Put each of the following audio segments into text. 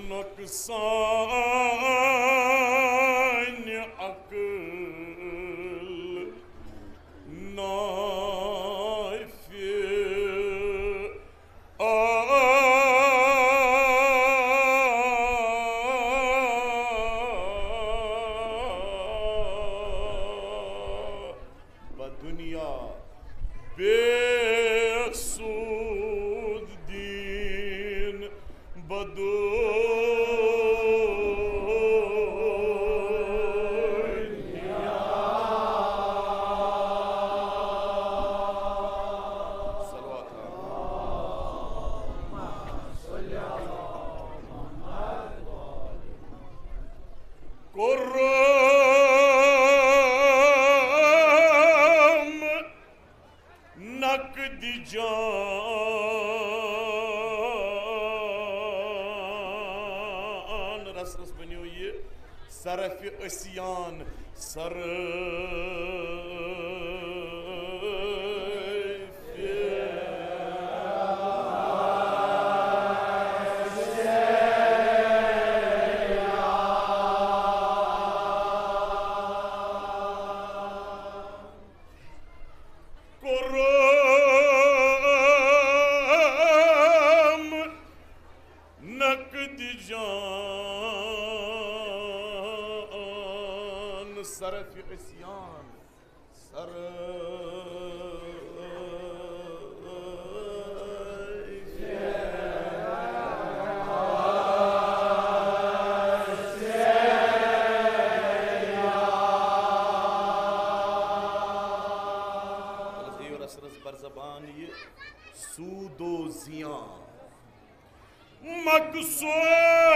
نقصان عقل دنیا بے سود دین قرم نقد جان رس رس بنیو یہ صرف اسیان قرم نقد جان صرف عصیان زبان یہ سود و زیان مقصود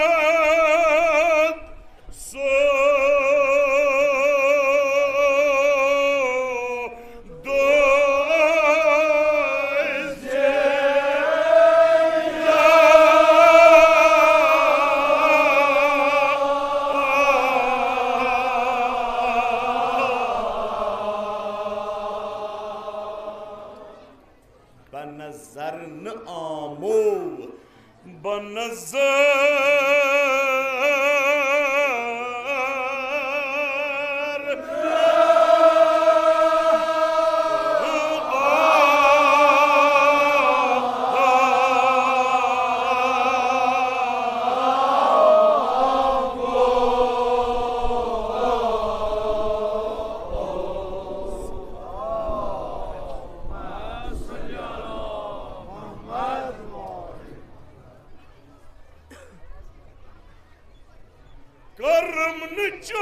بنظر نآمو کرم نچان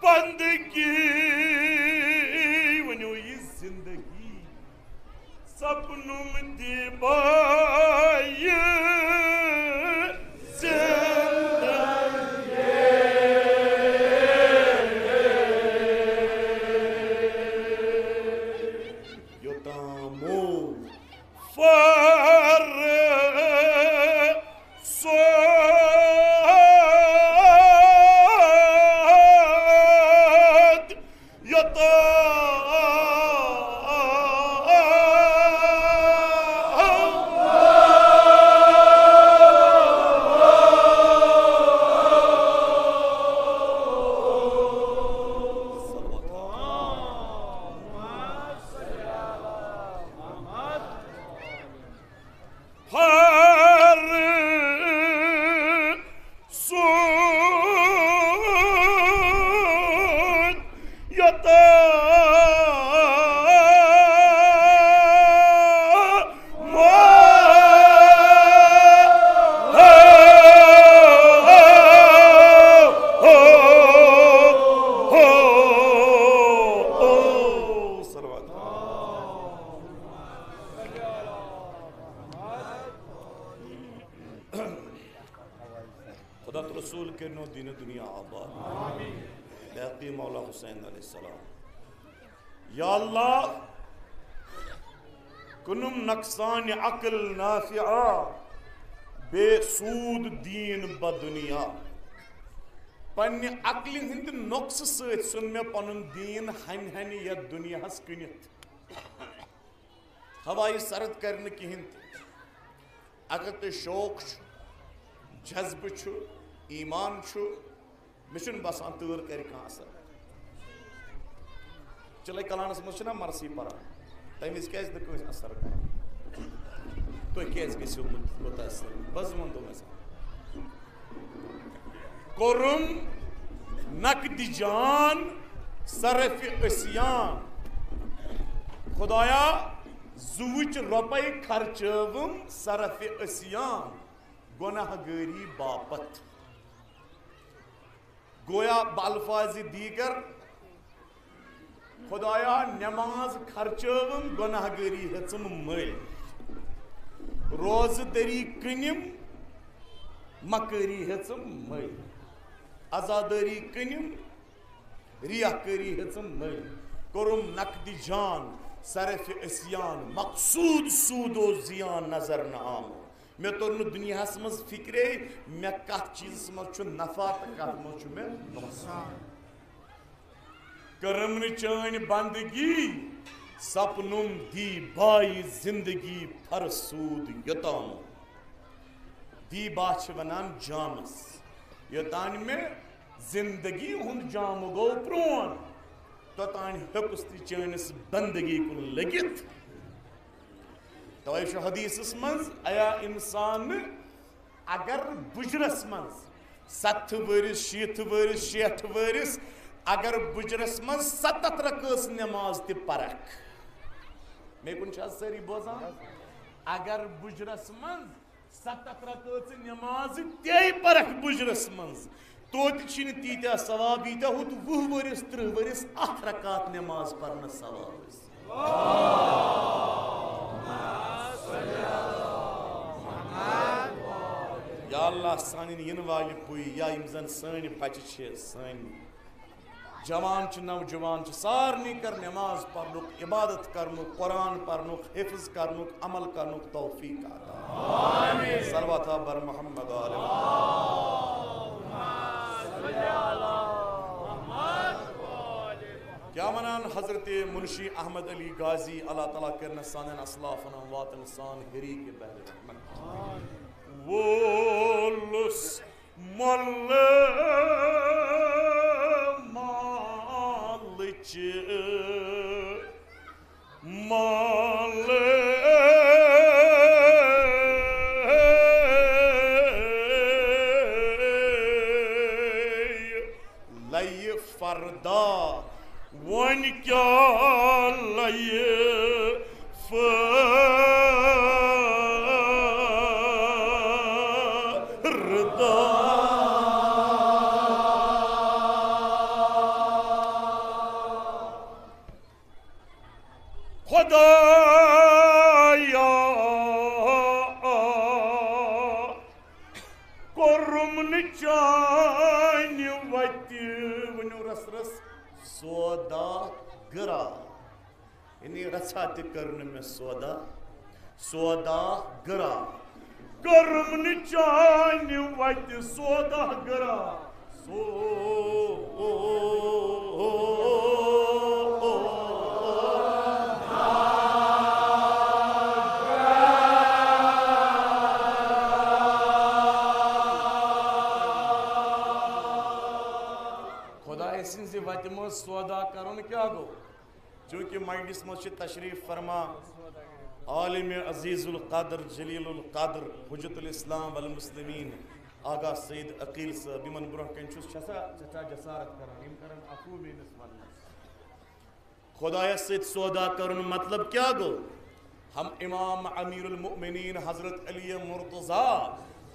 بندگی ونیو یہ زندگی سپنم دی بائی زندگی یوتامو خدا تو رسول کرنو دین دنیا آباد بحقی مولا حسین علیہ السلام یا اللہ کنم نقصان عقل نافعہ بے سود دین بدنیا پنی عقل ہند نقص سۭتۍ سن میں پنن دین ہن ہن یا دنیا ہس کنت ہوائی سرد کرنے کہین تھی اگر تو شوق جذب ایمان مشن باسان تور کر کھانا اثر چلے کلانس مجھنا مرسی پران تمیز کیس دکوز اثر کران تو کیس گسیو متاثر بس من تو میں کرم نقد جان صرف اسیان خدایا زوچ روپے خرچوم صرف اسیان گناہ گاری باپت گویا بالفاظ دیگر خدایا نماز خرچوم گناہ گاری ہچم مل روز دری کنم مکری ہچم مل ازاداری کنم ریاکاری ہچم مل کرم نقد جان صرف اسیان مقصود سود و زیان نظر نہ آم میں تو دنیا مز فکرے میں کت چیز مز نفع تو کت مز میں نقصان کرم چان بندگی سپنم دی بائی زندگی فرسود یوتام دی باچ ونان جامس یوتان میں زندگی ہند جام گو پرون توتان ہکس تی چانس بندگی کو لگت توائے حدیث منز ایا انسان اگر بجرس منز 7 ورس 6 ورس 6 ورس اگر بجرس منز 7 رکعت نماز تی پرک میں کن چاہت ساری بوزان اگر بجرس منز 7 رکعت نماز تی پرک بجرس منز تو تیچین تیتیا ثواب ایتا ہو تو 20 ورس 30 ورس 8 رکعت نماز پڑھنا ثواب اس یا اللہ سانین ین والی پوئی یا امزن سانی بچ چھے سانی جوان چھ نوجوان چھ سارنی کر نماز پڑھنک عبادت کرنک قرآن پڑھنک حفظ کرنک عمل کرنک توفیق آمین صلوات بر محمد آلہ کیا منان حضرت منشی احمد علی غازی اللہ تعالیٰ کرنا سانن اسلافنا واتن سان گری کے بہر رحمت وولس مل مالچ مال لئی فردا ون کیا لئی خدایا کرم چان وت ونو رس رس سودا گرا یعنی رچھا تہ کرن میں سودا گرا کرم چان وت سودا گرا سودا کرن کیا گو چونکہ مجلس مجھ تشریف فرما عالم عزیز القدر جلیل القدر حجت الاسلام والمسلمین آغا سید عقیل صاحب یمن برہ کن چھس چچا جسارت کرن یم کرن عفو مینس ونس خدایا سید سودا کرن مطلب کیا گو ہم امام امیر المؤمنین حضرت علی مرتضیٰ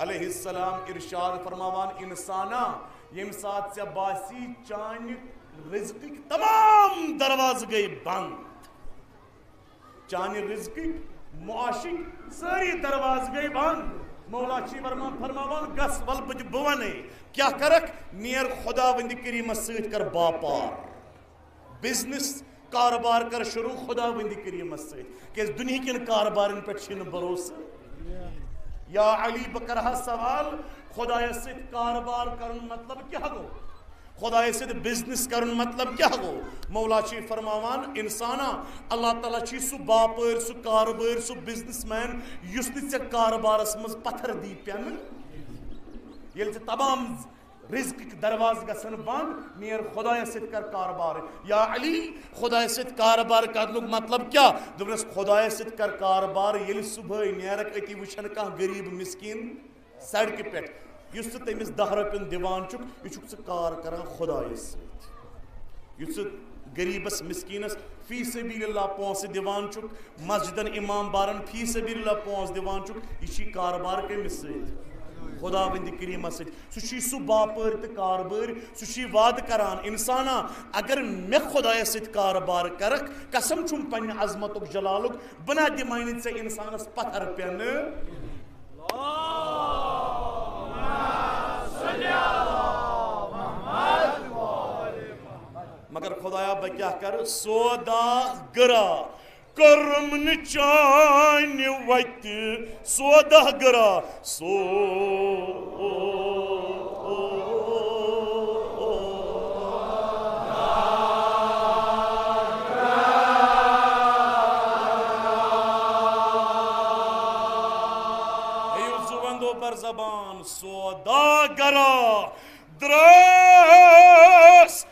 علیہ السلام ارشاد فرماوان انسانا یم ساتھ سے باسی چان رزق تمام دروازے گئی بند چان رزق معاشق ساری دروازے گئی بند مولا چی ورمان فرماوان گس ول بج بوانے کیا کرک نیر خدا وند کریم سیت کر باپار بزنس کاروبار کر شروع خدا وند کریم سیت کہ دنیا کن کاروبارن پہ چھن بھروسہ یا علی بکرہ سوال خدا سیت کاروبار کرن مطلب کیا گو خدا سۭتۍ بزنس کرن مطلب کیا گو مولا چھ فرماوان انسانا اللہ تعالیٰ چھ سہ باپار سہ کاربار سہ بزنس مین یس نہ ژےٚ کاربارس مز پتھر دی پین ییٚلہِ ژےٚ تمام رزقٕکۍ دروازٕ گژھن بند نیر خدایس سۭتۍ کر کاربار یا علی خدایس سۭتۍ کاربار کرنُک مطلب کیا دوٚپنس خدایس سۭتۍ کر کاربار ییٚلہِ صبحٲے نیرکھ أتی وٕچھن کانٛہہ غریٖب مسکیٖن سڑکہِ پٮ۪ٹھ یُس ژٕ تٔمِس 10 رۄپیَن دِوان چھُکھ یہِ چھُکھ ژٕ کار کران خدایس سۭتۍ یُس ژٕ غریٖبس مسکیٖنس فی سبیل اللہ پونٛسہٕ دِوان چھُکھ مسجدن امام بارن فی سبیل اللہ پونٛسہٕ دِوان چھُکھ یہِ چھی کاربار کٔمِس سۭتۍ خدا بندِ کریٖمس سۭتۍ سُہ چھی سُہ باپٲرۍ تہٕ کاربٲرۍ سُہ چھی وعدٕ کران انسانا اگر مےٚ خدایس سۭتۍ کاربار کرکھ قسم چھُم پننہِ عظمتُک جلالُک بہٕ نہ دِمے نہٕ ژےٚ انسانس پتھر پٮ۪نہٕ مگر خدایا بہٕ کیٛاہ کرٕ سودا گرا کرم نہٕ چانہِ وتہِ سودا گرا زبندو بر زبان سودا گرا دراس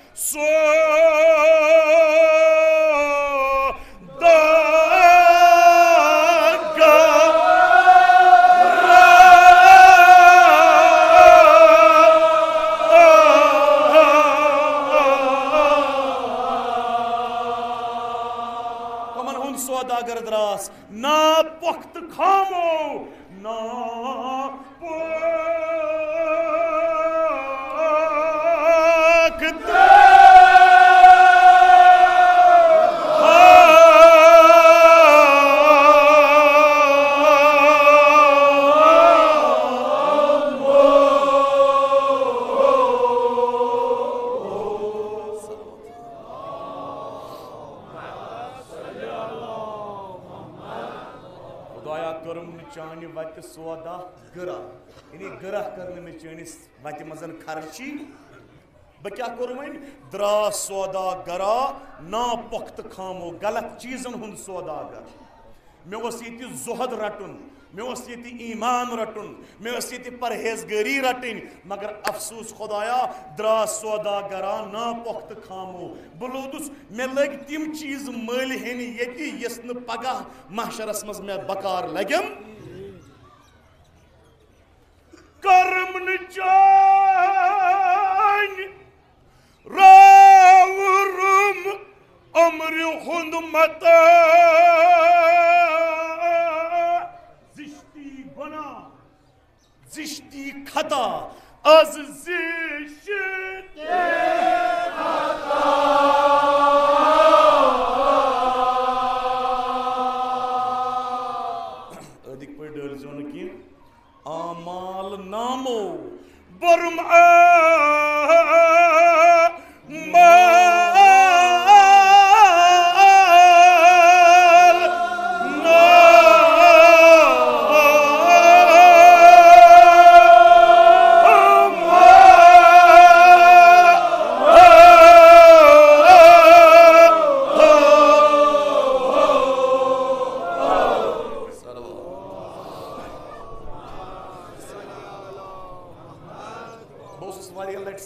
سوداگر دراس نا پخت کھامو نا پخت چانہِ وتہِ سودا گرا یعنی گرا کرنہٕ مےٚ چٲنِس وتہِ منٛز خرچی بہٕ کیٛاہ کوٚر وۄنۍ دراس سودا گرا نا پۄختہٕ خامو غلط چیٖزن ہُنٛد سوداگر مےٚ اوس ییٚتہِ زُہد رٹُن مےٚ اوس ییٚتہِ ایٖمان رٹُن مےٚ ٲس ییٚتہِ پرہیزگٲری رٹٕنۍ مگر افسوٗس خدایا دراس سودا گرا نا پۄختہٕ خامو بہٕ لوٚدُس مےٚ لٔگۍ تِم چیٖز مٔلۍ ہیٚنہِ ییٚتہِ یۄس نہٕ پگاہ محشرس منٛز مےٚ بکار لگن کرم نہٕ چانہِ راوُرم عمرِ ہُنٛد متا زِشتی گۄناہ زِشتی خطا آز زِشتی خطا ٲدِکۍ پٲٹھۍ ڈٲلۍزیو نہٕ کینٛہہ آمال نامو برم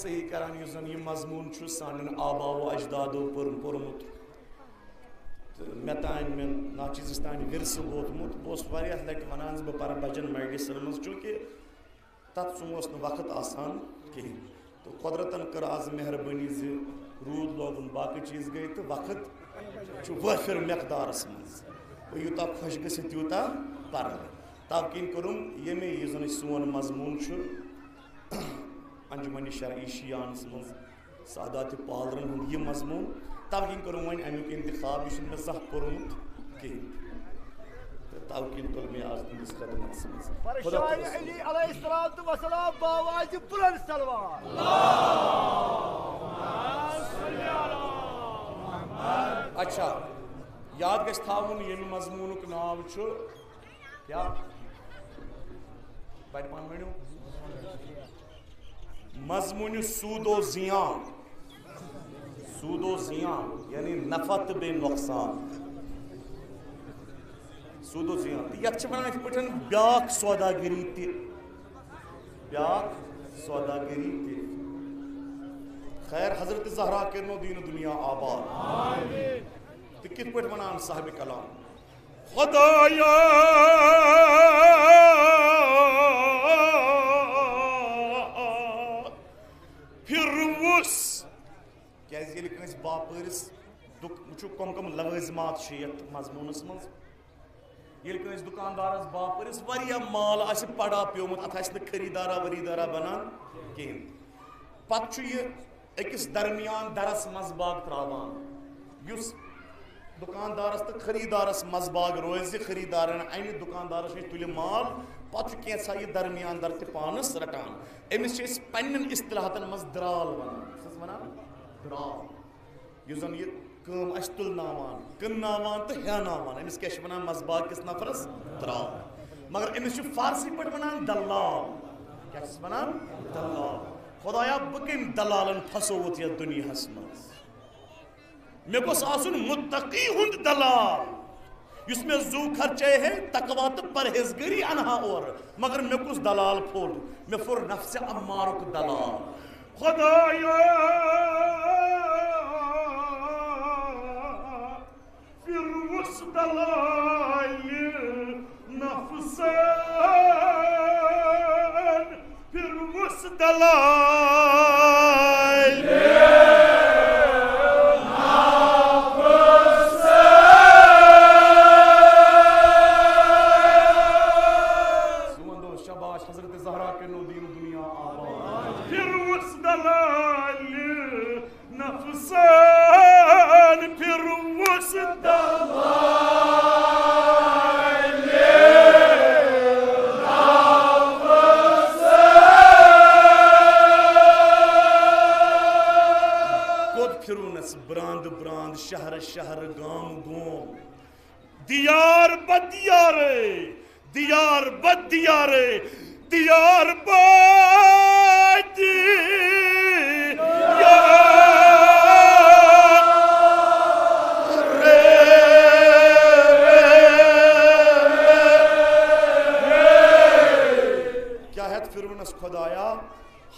صحیح کران یُس زن یہ مضمون چھُ سانٮ۪ن آباو اجدادو پوٚرمُت تہٕ مےٚ تانۍ مےٚ ناچیٖزس تانۍ ورثہٕ ووتمُت بہٕ اوسُس واریاہ لٹہِ ونان زِ بہٕ پرٕ بجن مجلسن منٛز چوٗنکہِ تتھ سُہ اوس نہٕ وقت آسان کِہیٖنۍ تہٕ قۄدرتن کٔر آز مہربٲنی زِ روٗد لوگُن باقٕے چیٖز گٔے تہٕ وقت چھُ وٲفِر مقدارس منٛز بہٕ یوٗتاہ خۄش گٔژھِتھ تیوٗتاہ پرٕ تَوٕ کِنۍ کوٚرُم ییٚمے یُس زن سون مضموٗن چھُ انجمنِ شرعی شیانس منٛز ساداتِ پالرن ہُنٛد یہِ مضموٗن تَوٕ کِنۍ کوٚرُم وۄنۍ امیُک انتخاب یہِ چھُنہٕ مےٚ زانٛہہ پوٚرمُت کِہیٖنۍ تہٕ تَوٕ کِنۍ تُل مےٚ آز تُہنٛدِس خدمتس منٛز اچھا یاد گژھِ تھاوُن ییٚمہِ مضموٗنُک ناو چھُ کیٛاہ بَڑِ پہن ؤنِو مضمون سود و زیان، سود و زیان یعنی نفع تو بے نقصان، سود و زیان یت چھ ونان یتھ پٲٹھۍ بیاکھ سوداگری تہِ، بیاکھ سوداگری تہِ. خیر حضرت زہرا کرنو دین دنیا آباد. تو کت پٲٹھۍ ونان صاحب کلام خدایا پھر وس کیازِ ییٚلہِ کٲنٛسہِ باپٲرِس وٕچھو کم لوٲزمات چھِ یتھ مضموٗنس منٛز. ییٚلہِ کٲنٛسہِ دُکاندارس باپٲرِس واریاہ مال آسہِ پڑا پیومُت اتھ آسہِ نہٕ خریٖدارا وریٖدارا بنان کِہیٖنۍ، پتہٕ چھُ یہِ أکِس درمیان درس منٛزباگ تراوان یُس دُکاندارس تہٕ خریٖدارس منٛزباگ روزِ. خریٖدارن انہِ دُکاندارس نِش تُلہِ مال، پتہٕ چھُ کینٛژھا یہِ درمیان در تہِ پانس رٹان. أمِس چھِ أسۍ پننٮ۪ن اصطلاحاتن منٛز درال ونان. چھِس ونان درال، یُس زن یہِ کٲم آسہِ تُلناوان کٕنناوان تہٕ ہیاناوان. أمِس کیٛاہ چھِ ونان منٛزباگ کِس نفرس درال. مگر أمِس چھُ فارسی پٲٹھۍ ونان دلال. کیٛاہ چھِس ونان دلال. خدایا بہٕ کٔمۍ دلالن پھسووُتھ یتھ دُنیاہس منٛز. مےٚ گوٚژھ آسُن مُتقی ہُنٛد دلال یُس مےٚ زوٗ خرچے ہے تقوا تہٕ پرہیزگٲری انہا اورٕ. مگر مےٚ کُس دلال پھوٚٹ؟ مےٚ پھوٚر نفسِ عمارُک دلال. خدایا پھِروُس دلالہِ نفسن، پھِروُس دلال شہر شہر گام گوم دیار بدیارے دیار بدیارے دیار بدیارے. کیا ہے فرعونس خدایا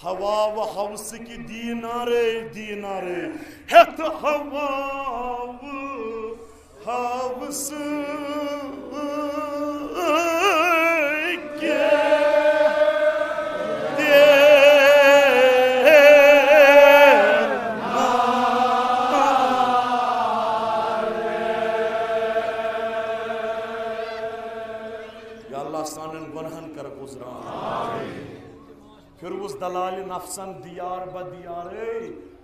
ہوا و حوث کی دینارے دینارے ہتھ ہوا و حوث کے یا اللہ سانن گنہن کر گزران. پھر اس دلال نفسن دیار بدیارے.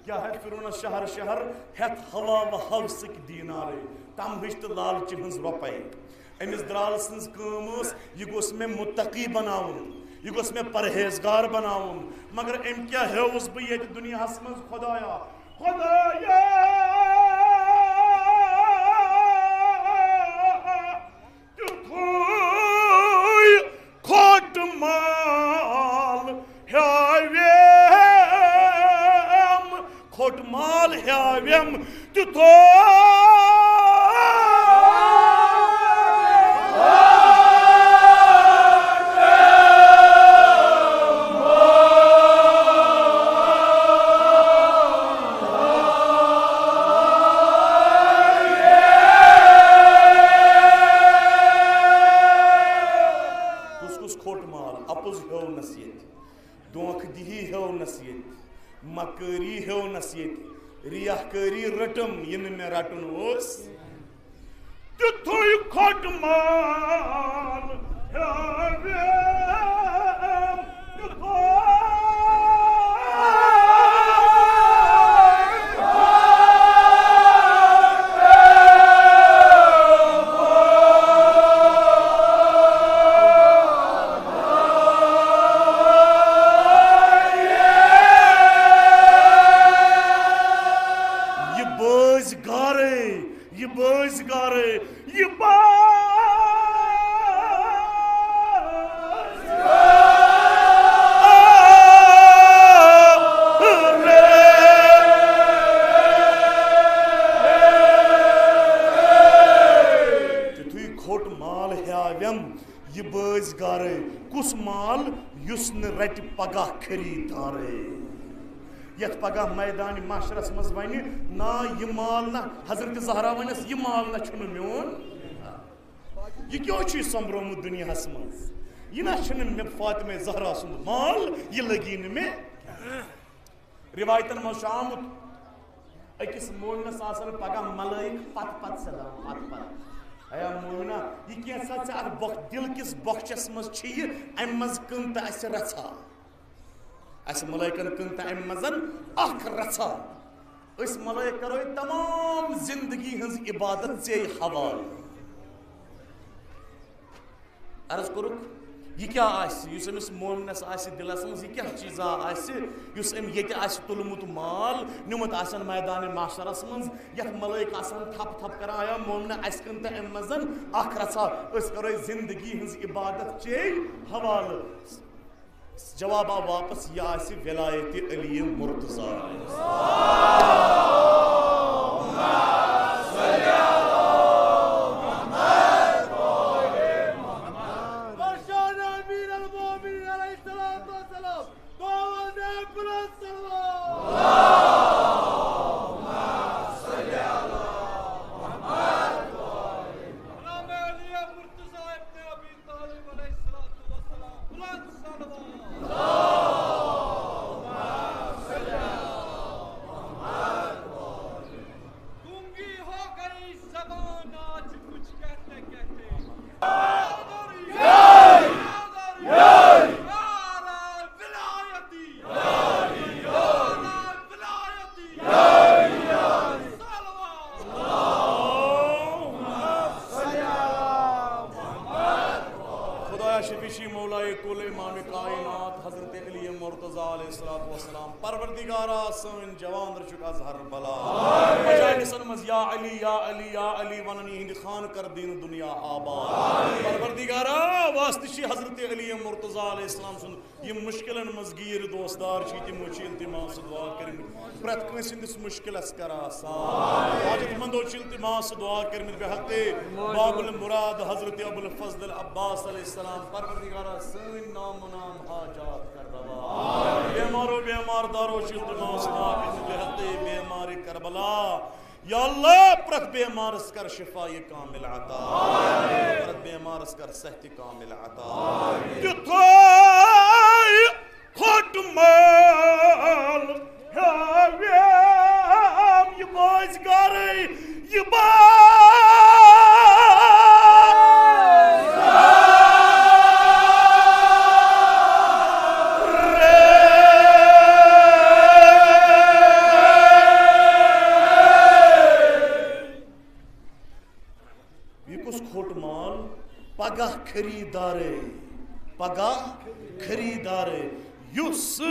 کیا ہے فرعون شہر شہر ہتھ ہوا و حوثک دینارے. تم ہش تو لالچ ہنز روپے. امس درال سنز کٲم ٲس یہِ گوٚژھ مےٚ مُتقی بناوُن، یہِ گوٚژھ مےٚ پرہیزگار بناوُن. مگر أمۍ کیٛاہ ہیوٚوُس بہٕ ییٚتہِ دُنیاہس منٛز خۄدایا خۄدایا تیُتھُے کھوٹہٕ مال ہیٛاوٮ۪م، کھوٹہٕ مال ہیٛاوٮ۪م تیُتھُے مکٲری ہیونس ییٚتہِ ریاہ کٲری رٔٹٕم یہِ نہٕ مےٚ رٹُن اوس. تیُتھُے کھوٹہٕ مال ہیٛاوٮ۪م تیُتھُے کھوٹ مال ہیاویم یہ باز گارے کس مال یس ن رٹ پگہ خریدارے یت پگہ میدان معاشرس مز ون نا یہ مال نہ حضرت زہرا ونس یہ مال نہ چھن میون یہ کیوں چھ سمبرومت دنیا مز یہ نہ چھن مے فاطمہ زہرا سند مال یہ لگی ن مے روایتن مز آمت اکس مومنس آسان پگہ ملائک پت سلام پت ایا مومنہ یہ کیسا ژےٚ اتھ دل کس بخشس مز چھ یہ ام مز کن تہ اس رژھا اس ملائکن کن تہ ام مزن اخ رژھا اس ملائک کرو تمام زندگی ہنز عبادت ژے حوالہ عرض کرک یہ کیا اس امس مومنس دلس مز یہ کیا چیزا اس ام یہ تلمت مال نمت آسان میدان معاشرس مز یت ملائک آسان تھپ تھپ کران آیا مومنہ اس کن تہ ام مزن اخ رژھا اس کرو زندگی ہنز عبادت چے حوالہ جواب آو واپس یہ ولایت علی مرتضی پروردگارا سن جوان رچک از ہر بلا مجالسن مز یا علی یا علی یا علی وننی ہند خان کر دین دنیا آباد پروردگارا واسطہ حضرت علی مرتضی علیہ السلام سن یہ مشکلن مز گیر دوستدار چھ تمو چھ التماس دعا کرمت پرت کنس ہندس مشکلس کر آسان حاجت مندو چھ التماس دعا کرمت بحق باب المراد حضرت ابو الفضل عباس علیہ السلام پروردگارا سن نام و نام حاجات کر روا بیمارو بیمار دارو التماس دعا کرمت بحق بیمار کربلا یا اللہ پرت بیمارس کر شفای کامل عطا پرت بیمارس کر صحت کامل عطا یتھائی کھوٹ مال ہاویم یہ باز گاری یہ پگہ خریدارے پگہ خریدارے یس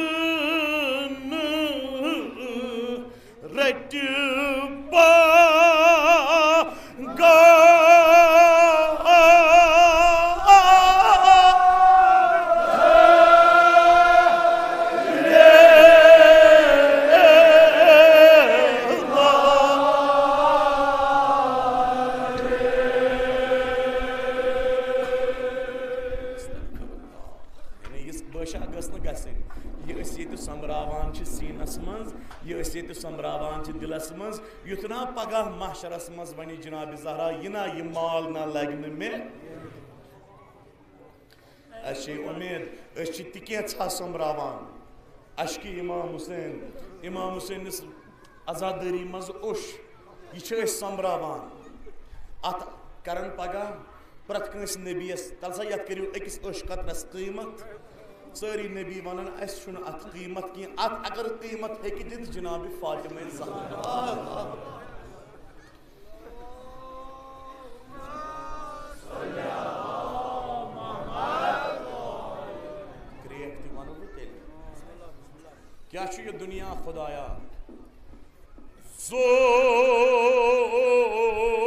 رٹ سمراوان دلس مز یتنا پگہ محشرس مز ونی جناب زہرا یہ نا یہ مال نہ لگن میں اچھی امید اچھی تکیچھا سمراوان اشکی امام حسین نس عزاداری مز اوش یہ سمراوان ات کرن پگہ پرت کنس نبیس تلسا یت کریو اکس اوش قطرس قیمت ساری نبی ونن اس چھن ات قیمت کی ات اگر قیمت ہے کہ دت جناب فاطمہ زہرا کیا چھو یہ دنیا خدایا زور